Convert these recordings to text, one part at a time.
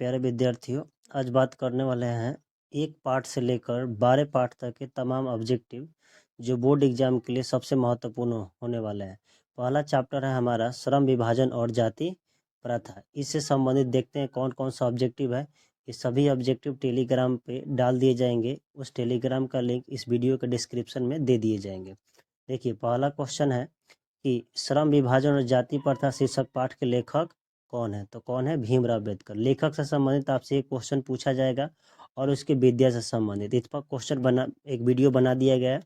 प्यारे विद्यार्थियों, आज बात करने वाले हैं एक पार्ट से लेकर 12 पार्ट तक के तमाम ऑब्जेक्टिव जो बोर्ड एग्जाम के लिए सबसे महत्वपूर्ण होने वाले हैं। पहला चैप्टर है हमारा श्रम विभाजन और जाति प्रथा। इससे संबंधित देखते हैं कौन कौन सा ऑब्जेक्टिव है। ये सभी ऑब्जेक्टिव टेलीग्राम पे डाल दिए जाएंगे। उस टेलीग्राम का लिंक इस वीडियो के डिस्क्रिप्शन में दे दिए जाएंगे। देखिए, पहला क्वेश्चन है कि श्रम विभाजन और जाति प्रथा शीर्षक पाठ के लेखक कौन है। तो कौन है? भीमराव अम्बेडकर। लेखक से संबंधित आपसे एक क्वेश्चन पूछा जाएगा और उसके विद्या से संबंधित इस पर क्वेश्चन बना एक वीडियो बना दिया गया है।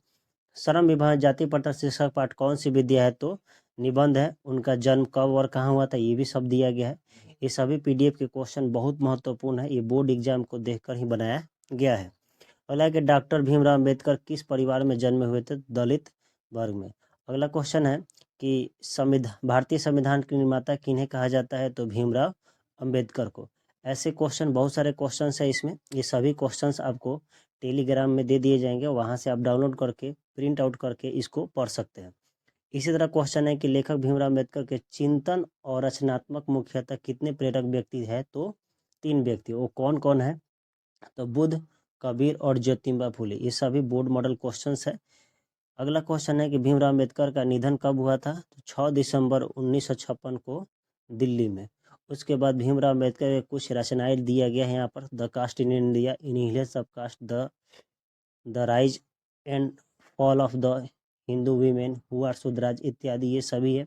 श्रम विभाजन जाति प्रथा शीर्षक पाठ कौन सी विद्या है? तो निबंध है। उनका जन्म कब और कहाँ हुआ था ये भी सब दिया गया है। ये सभी पीडीएफ के क्वेश्चन बहुत महत्वपूर्ण है। ये बोर्ड एग्जाम को देखकर ही बनाया गया है। अगला है कि डॉक्टर भीमराव अम्बेडकर किस परिवार में जन्मे हुए थे? दलित वर्ग में। अगला क्वेश्चन है कि भारतीय संविधान के निर्माता किन्हें कहा जाता है? तो भीमराव अंबेडकर को। ऐसे क्वेश्चन बहुत सारे क्वेश्चंस है इसमें। ये सभी क्वेश्चंस आपको टेलीग्राम में दे दिए जाएंगे, वहां से आप डाउनलोड करके प्रिंट आउट करके इसको पढ़ सकते हैं। इसी तरह क्वेश्चन है कि लेखक भीमराव अम्बेडकर के चिंतन और रचनात्मक मुख्यतः कितने प्रेरक व्यक्ति है? तो 3 व्यक्ति। वो कौन कौन है? तो बुद्ध, कबीर और ज्योतिबा फुले। ये सभी बोर्ड मॉडल क्वेश्चंस है। अगला क्वेश्चन है कि भीमराव अम्बेडकर का निधन कब हुआ था? तो 6 दिसंबर 1956 को दिल्ली में। उसके बाद भीमराव अम्बेडकर के कुछ रचनाएं दिया गया है यहाँ पर। The caste in India, annihilation of caste, the rise and fall of the Hindu women who are Shudras इत्यादि, ये सभी है।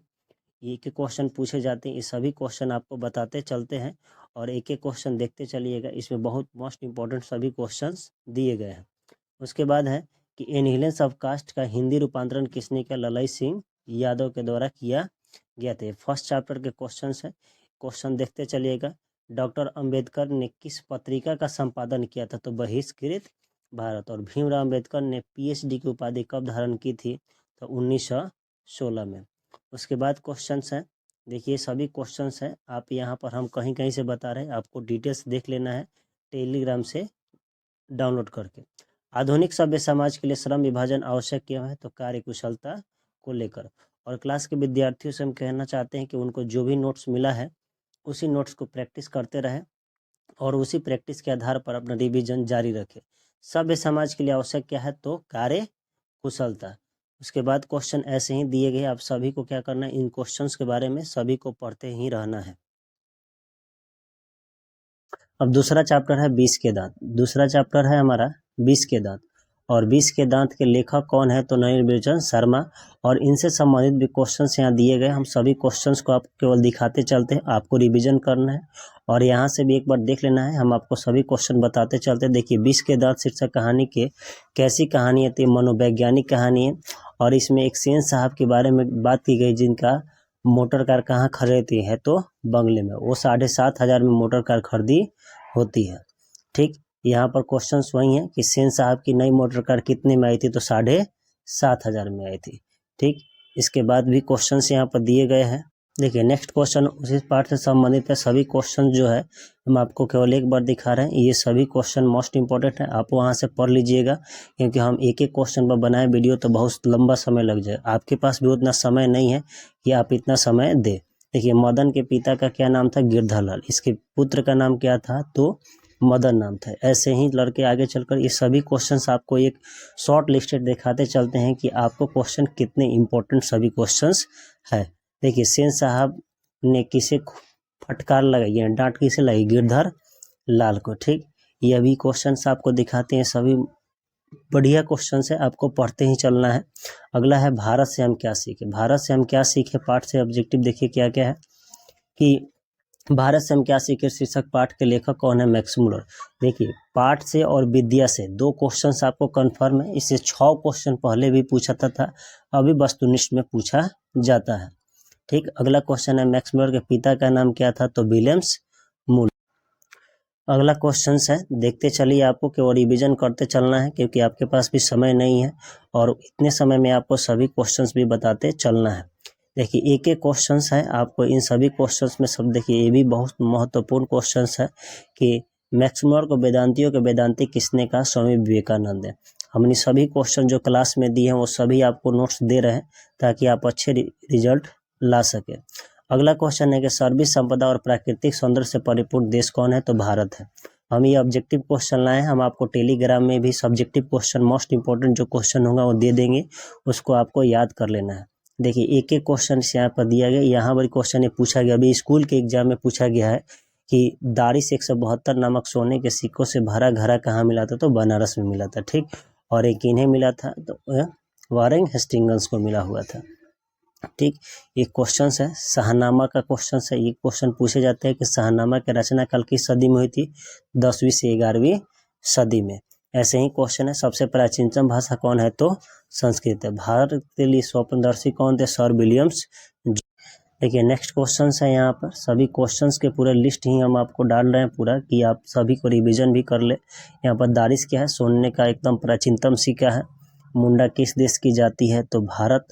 ये के क्वेश्चन पूछे जाते हैं। ये सभी क्वेश्चन आपको बताते चलते हैं और एक एक क्वेश्चन देखते चलिएगा। इसमें बहुत मोस्ट इंपॉर्टेंट सभी क्वेश्चंस दिए गए हैं। उसके बाद है कि एनहिलेशन ऑफ कास्ट का हिंदी रूपांतरण किसने किया? ललाई सिंह यादव के द्वारा किया गया था। फर्स्ट चैप्टर के क्वेश्चंस है। क्वेश्चन देखते चलिएगा। डॉक्टर अंबेडकर ने किस पत्रिका का संपादन किया था? तो बहिष्कृत भारत। और भीमराव अम्बेडकर ने पीएचडी की उपाधि कब धारण की थी? तो 1916 में। उसके बाद क्वेश्चंस हैं। देखिए, सभी क्वेश्चंस हैं। आप यहाँ पर हम कहीं कहीं से बता रहे हैं, आपको डिटेल्स देख लेना है टेलीग्राम से डाउनलोड करके। आधुनिक सभ्य समाज के लिए श्रम विभाजन आवश्यक क्यों है? तो कार्य कुशलता को लेकर। और क्लास के विद्यार्थियों से हम कहना चाहते हैं कि उनको जो भी नोट्स मिला है उसी नोट्स को प्रैक्टिस करते रहे और उसी प्रैक्टिस के आधार पर अपना रिवीजन जारी रखें। सभ्य समाज के लिए आवश्यक क्या है? तो कार्य कुशलता। उसके बाद क्वेश्चन ऐसे ही दिए गए। आप सभी को क्या करना है? इन क्वेश्चंस के बारे में सभी को पढ़ते ही रहना है। अब दूसरा चैप्टर है 20 के दांत। दूसरा चैप्टर है हमारा 20 के दांत। और 20 के दांत के लेखक कौन है? तो नलिनी शर्मा। और इनसे संबंधित भी क्वेश्चंस यहाँ दिए गए। हम सभी क्वेश्चंस को आप केवल दिखाते चलते हैं, आपको रिवीजन करना है और यहाँ से भी एक बार देख लेना है। हम आपको सभी क्वेश्चन बताते चलते हैं। देखिए, 20 के दांत शीर्षक कहानी के कैसी कहानी है? तो मनोवैज्ञानिक कहानी है और इसमें एक सेन साहब के बारे में बात की गई जिनका मोटर कार कहाँ खरीदी है? तो बंगले में। वो 7,500 में मोटर कार खरीदी होती है। ठीक, यहाँ पर क्वेश्चंस वही है कि सेन साहब की नई मोटर कार कितने में आई थी? तो 7,500 में आई थी। ठीक, इसके बाद भी क्वेश्चंस यहाँ पर दिए गए हैं। देखिए, नेक्स्ट क्वेश्चन उसी पार्ट से संबंधित है। सभी क्वेश्चन जो है हम आपको केवल एक बार दिखा रहे हैं। ये सभी क्वेश्चन मोस्ट इंपॉर्टेंट है, आप वहाँ से पढ़ लीजिएगा क्योंकि हम एक एक क्वेश्चन पर बनाए वीडियो तो बहुत लंबा समय लग जाए। आपके पास भी उतना समय नहीं है कि आप इतना समय दे। देखिए, मदन के पिता का क्या नाम था? गिरधारलाल। इसके पुत्र का नाम क्या था? तो मदन नाम था। ऐसे ही लड़के आगे चलकर ये सभी क्वेश्चंस आपको एक शॉर्ट लिस्टेड दिखाते चलते हैं कि आपको क्वेश्चन कितने इंपॉर्टेंट सभी क्वेश्चंस है। देखिए, सेन साहब ने किसे फटकार लगाई है? डांट किसे लगी? गिरधर लाल को। ठीक, ये भी क्वेश्चंस आपको दिखाते हैं। सभी बढ़िया क्वेश्चंस है, आपको पढ़ते ही चलना है। अगला है भारत से हम क्या सीखे। भारत से हम क्या सीखे पाठ से ऑब्जेक्टिव देखिए क्या क्या है कि भारत से हम क्या सीखे शीर्षक पाठ के लेखक कौन है? Max Muller. देखिए, पाठ से और विद्या से 2 क्वेश्चंस आपको कंफर्म है। इससे 6 क्वेश्चन पहले भी पूछा था, अभी वस्तुनिष्ठ में पूछा जाता है। ठीक, अगला क्वेश्चन है मैक्स मुलर के पिता का नाम क्या था? तो विलियम्स मुलर। अगला क्वेश्चन है, देखते चलिए, आपको केवल रिवीजन करते चलना है क्योंकि आपके पास भी समय नहीं है और इतने समय में आपको सभी क्वेश्चंस भी बताते चलना है। देखिए, एक एक क्वेश्चंस है, आपको इन सभी क्वेश्चंस में सब देखिए, ये भी बहुत महत्वपूर्ण क्वेश्चंस है कि मैक्स मुलर को वेदांतियों के वेदांती किसने कहा? स्वामी विवेकानंद है। हमने सभी क्वेश्चन जो क्लास में दिए हैं वो सभी आपको नोट्स दे रहे हैं ताकि आप अच्छे रिजल्ट ला सके। अगला क्वेश्चन है कि सर्विस संपदा और प्राकृतिक सौंदर्य से परिपूर्ण देश कौन है? तो भारत है। हम ये ऑब्जेक्टिव क्वेश्चन लाए हैं, हम आपको टेलीग्राम में भी सब्जेक्टिव क्वेश्चन मोस्ट इंपॉर्टेंट जो क्वेश्चन होगा वो दे देंगे, उसको आपको याद कर लेना है। देखिए एक एक क्वेश्चन यहाँ पर दिया गया, यहाँ पर क्वेश्चन ये पूछा गया, अभी स्कूल के एग्जाम में पूछा गया है कि दारिश 172 नामक सोने के सिक्कों से भरा घड़ा कहाँ मिला था? तो बनारस में मिला था। ठीक, और एक इन्हें मिला था तो वारेन हेस्टिंग्स को मिला हुआ था। ठीक, एक क्वेश्चन है शाहनामा का क्वेश्चन है। ये क्वेश्चन पूछे जाते हैं कि शाहनामा की रचना कल किस सदी में हुई थी? 10वीं से 11वीं सदी में। ऐसे ही क्वेश्चन है सबसे प्राचीनतम भाषा कौन है? तो संस्कृत है। भारत के लिए स्वप्नदर्शी कौन थे? Sir Williams. देखिए नेक्स्ट क्वेश्चन है, यहाँ पर सभी क्वेश्चंस के पूरे लिस्ट ही हम आपको डाल रहे हैं पूरा, कि आप सभी को रिवीजन भी कर ले। यहाँ पर दारिश क्या है? सोने का एकदम प्राचीनतम सिक्का है। मुंडा किस देश की जाति है? तो भारत।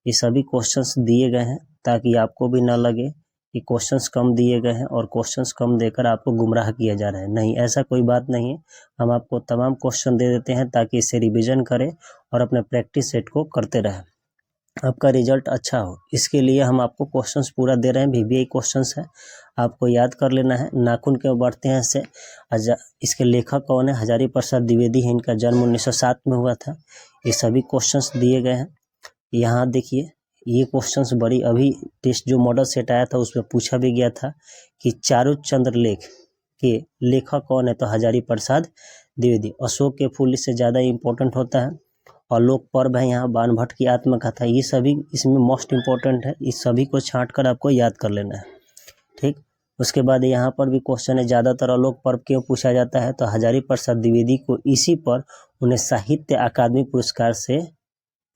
ये सभी क्वेश्चंस दिए गए हैं ताकि आपको भी ना लगे कि क्वेश्चंस कम दिए गए हैं और क्वेश्चंस कम देकर आपको गुमराह किया जा रहा है। नहीं, ऐसा कोई बात नहीं है। हम आपको तमाम क्वेश्चन दे देते हैं ताकि इसे रिवीजन करें और अपने प्रैक्टिस सेट को करते रहें, आपका रिजल्ट अच्छा हो। इसके लिए हम आपको क्वेश्चंस पूरा दे रहे हैं, VBI क्वेश्चंस है, आपको याद कर लेना है। नाखून क्यों बढ़ते हैं से इसके लेखक कौन है? हजारी प्रसाद द्विवेदी है, इनका जन्म 1907 में हुआ था। ये सभी क्वेश्चंस दिए गए हैं। यहाँ देखिए ये क्वेश्चंस बड़ी अभी टेस्ट जो मॉडल सेट आया था उसमें पूछा भी गया था कि चारुचंद्र लेख के लेखक कौन है? तो हजारी प्रसाद द्विवेदी। अशोक के फूल इससे ज़्यादा इम्पोर्टेंट होता है। और लोक पर्व है यहाँ बाणभट्ट की आत्मकथा। ये सभी इसमें मोस्ट इम्पोर्टेंट है, इस सभी को छांट कर आपको याद कर लेना है। ठीक, उसके बाद यहाँ पर भी क्वेश्चन है ज़्यादातर आलोक पर्व क्यों पूछा जाता है? तो हजारी प्रसाद द्विवेदी को इसी पर उन्हें साहित्य अकादमी पुरस्कार से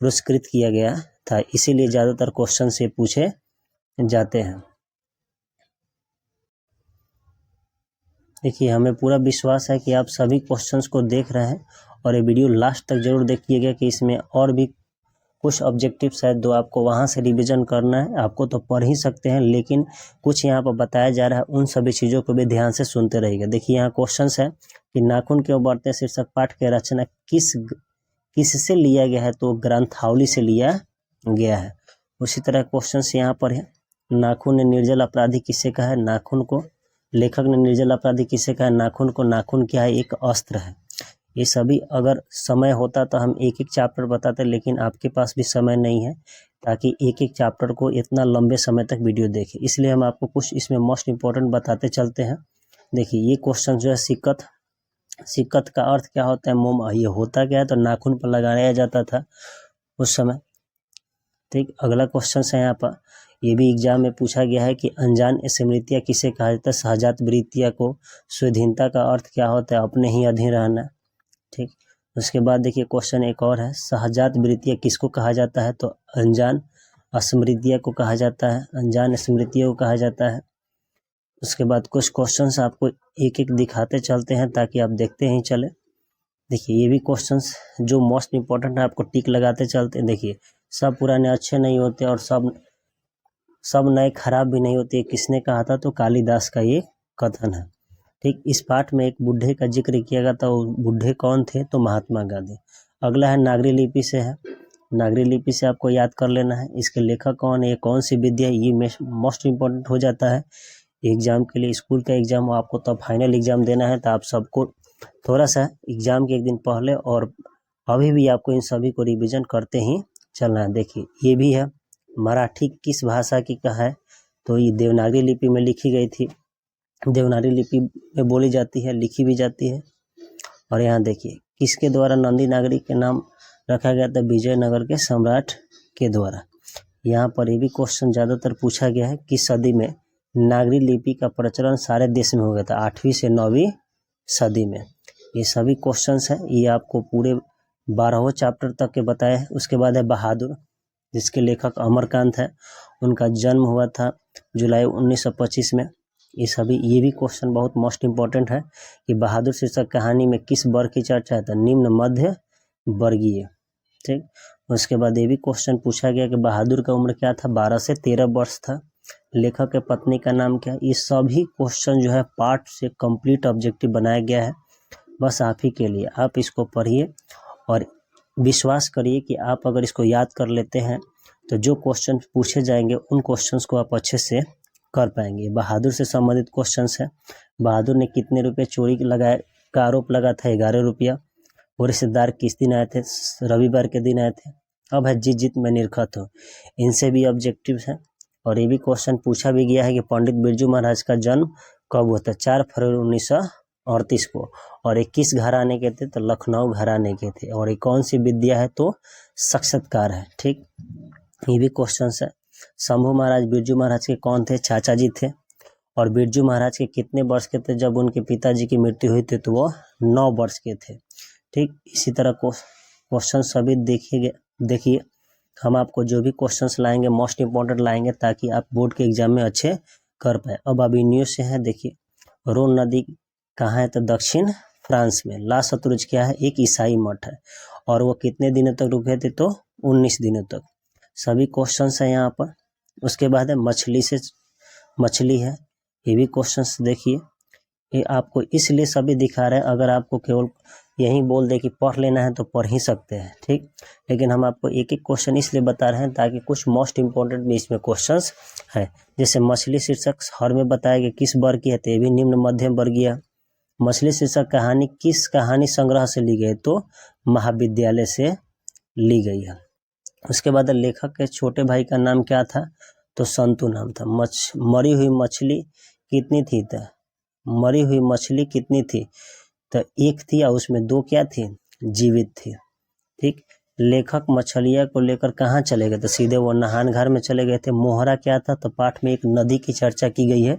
पुरस्कृत किया गया था, इसीलिए ज़्यादातर क्वेश्चन से पूछे जाते हैं। देखिए हमें पूरा विश्वास है कि आप सभी क्वेश्चंस को देख रहे हैं और ये वीडियो लास्ट तक जरूर देखिएगा कि इसमें और भी कुछ ऑब्जेक्टिव्स है जो आपको वहां से रिवीजन करना है। आपको तो पढ़ ही सकते हैं, लेकिन कुछ यहाँ पर बताया जा रहा है, उन सभी चीज़ों को भी ध्यान से सुनते रहिएगा। देखिए यहाँ क्वेश्चन है कि नाखून क्यों बढ़ते हैं शीर्षक पाठ की रचना किससे लिया गया है? तो ग्रंथावली से लिया गया है। उसी तरह क्वेश्चन यहाँ पर है, नाखून ने निर्जल अपराधी किसे कहा है? नाखून को लेखक ने निर्जल अपराधी किसे कहा है? नाखून को। नाखून क्या है? एक अस्त्र है। ये सभी अगर समय होता तो हम एक एक चैप्टर बताते, लेकिन आपके पास भी समय नहीं है ताकि एक एक चैप्टर को इतना लंबे समय तक वीडियो देखें, इसलिए हम आपको कुछ इसमें मोस्ट इम्पोर्टेंट बताते चलते हैं। देखिए ये क्वेश्चन जो है सिक्कत का अर्थ क्या होता है? मोम। ये होता क्या है? तो नाखून पर लगाया जाता था उस समय। ठीक, अगला क्वेश्चन है यहाँ पर, ये भी एग्जाम में पूछा गया है कि अनजान स्मृतियाँ किसे कहा जाता है? सहजात वृत्तियाँ को। स्वाधीनता का अर्थ क्या होता है? अपने ही अधीन रहना। ठीक, उसके बाद देखिए क्वेश्चन एक और है, सहजात वृत्तियाँ किसको कहा जाता है? तो अनजान स्मृतियाँ को कहा जाता है, अनजान स्मृतियों को कहा जाता है। उसके बाद कुछ क्वेश्चंस आपको एक एक दिखाते चलते हैं ताकि आप देखते ही चले। देखिए ये भी क्वेश्चंस जो मोस्ट इम्पोर्टेंट है, आपको टिक लगाते चलते हैं। देखिए सब पुराने अच्छे नहीं होते और सब नए खराब भी नहीं होते, किसने कहा था? तो कालिदास का ये कथन है। ठीक, इस पाठ में एक बुढ़े का जिक्र किया गया था, वो बुढ़े कौन थे? तो महात्मा गांधी। अगला है नागरी लिपि से है, नागरी लिपि से आपको याद कर लेना है, इसके लेखक कौन है? ये कौन सी विद्या है? ये मोस्ट इम्पोर्टेंट हो जाता है एग्जाम के लिए। स्कूल का एग्जाम हो, आपको तब फाइनल एग्जाम देना है, तो आप सबको थोड़ा सा एग्जाम के एक दिन पहले और अभी भी आपको इन सभी को रिविजन करते ही चलना है। देखिए ये भी है, मराठी किस भाषा की का है? तो ये देवनागरी लिपि में लिखी गई थी, देवनागरी लिपि में बोली जाती है, लिखी भी जाती है। और यहाँ देखिए किसके द्वारा नंदी नागरी के नाम रखा गया था? विजयनगर के सम्राट के द्वारा। यहाँ पर ये भी क्वेश्चन ज़्यादातर पूछा गया है, किस सदी में नागरी लिपि का प्रचलन सारे देश में हो गया था? 8वीं से 9वीं सदी में। ये सभी क्वेश्चंस हैं, ये आपको पूरे 12वें चैप्टर तक के बताए हैं। उसके बाद है बहादुर, जिसके लेखक अमरकांत है, उनका जन्म हुआ था जुलाई 1925 में। ये भी क्वेश्चन बहुत मोस्ट इम्पोर्टेंट है कि बहादुर शीर्षक कहानी में किस वर्ग की चर्चा है? तो निम्न मध्य वर्गीय। ठीक, उसके बाद ये भी क्वेश्चन पूछा गया कि बहादुर का उम्र क्या था? 12 से 13 वर्ष था। लेखक के पत्नी का नाम क्या है? ये सभी क्वेश्चन जो है पार्ट से कंप्लीट ऑब्जेक्टिव बनाया गया है, बस आप ही के लिए। आप इसको पढ़िए और विश्वास करिए कि आप अगर इसको याद कर लेते हैं तो जो क्वेश्चन पूछे जाएंगे उन क्वेश्चंस को आप अच्छे से कर पाएंगे। बहादुर से संबंधित क्वेश्चंस है। बहादुर ने कितने रुपए चोरी लगाए का आरोप लगा था? 11 रुपया। वो रिश्तेदार किस दिन आए थे? रविवार के दिन आए थे। अब है जीत जीत में निरखत हो। इनसे भी ऑब्जेक्टिव्स हैं। और ये भी क्वेश्चन पूछा भी गया है कि पंडित बिरजू महाराज का जन्म कब हुआ था? 4 फरवरी 1938 को। और ये किस घराने के थे? तो लखनऊ घराने के थे। और ये कौन सी विद्या है? तो साक्षात्कार है। ठीक, ये भी क्वेश्चन है। शंभू महाराज बिरजू महाराज के कौन थे? चाचा जी थे। और बिरजू महाराज के कितने वर्ष के थे जब उनके पिताजी की मृत्यु हुई थी? तो वो 9 वर्ष के थे। ठीक, इसी तरह क्वेश्चन सभी देखिए हम आपको जो भी क्वेश्चंस लाएंगे मोस्ट इंपॉर्टेंट लाएंगे ताकि आप बोर्ड के एग्जाम में अच्छे कर पाए। अब अभी न्यूज से है, देखिए रोन नदी कहाँ है? तो दक्षिण फ्रांस में। ला सतलुज क्या है? एक ईसाई मठ है। और वो कितने दिनों तक रुके थे? तो 19 दिनों तक। सभी क्वेश्चंस हैं यहाँ पर। उसके बाद है मछली है, ये भी क्वेश्चंस देखिए। ये आपको इसलिए सभी दिखा रहे हैं, अगर आपको केवल यही बोल दे कि पढ़ लेना है तो पढ़ ही सकते हैं। ठीक, लेकिन हम आपको एक एक क्वेश्चन इसलिए बता रहे हैं ताकि कुछ मोस्ट इंपॉर्टेंट भी इसमें क्वेश्चंस है। जैसे मछली शीर्षक हर में बताया गया किस वर्ग की है? तो ये भी निम्न मध्यम वर्गीय। मछली शीर्षक कहानी किस कहानी संग्रह से ली गई? तो महाविद्यालय से ली गई है। उसके बाद लेखक के छोटे भाई का नाम क्या था? तो संतु नाम था। मरी हुई मछली कितनी थी? तो मरी हुई मछली कितनी थी? तो एक थी और उसमें 2 क्या थी? जीवित थी। ठीक, लेखक मछलिया को लेकर कहाँ चले गए? तो सीधे वो नहान घर में चले गए थे। मोहरा क्या था? तो पाठ में एक नदी की चर्चा की गई है।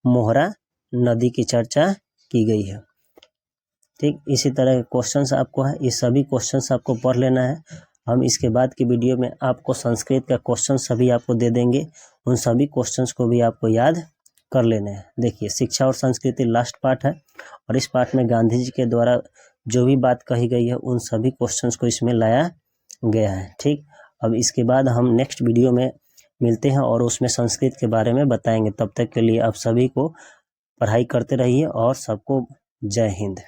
मोहरा नदी की चर्चा की गई है। ठीक, इसी तरह के क्वेश्चंस आपको है, ये सभी क्वेश्चंस आपको पढ़ लेना है। हम इसके बाद की वीडियो में आपको संस्कृत का क्वेश्चन सभी आपको दे देंगे, उन सभी क्वेश्चंस को भी आपको याद कर लेने हैं। देखिए शिक्षा और संस्कृति लास्ट पार्ट है और इस पार्ट में गांधी जी के द्वारा जो भी बात कही गई है उन सभी क्वेश्चंस को इसमें लाया गया है। ठीक, अब इसके बाद हम नेक्स्ट वीडियो में मिलते हैं और उसमें संस्कृत के बारे में बताएंगे। तब तक के लिए आप सभी को पढ़ाई करते रहिए और सबको जय हिंद।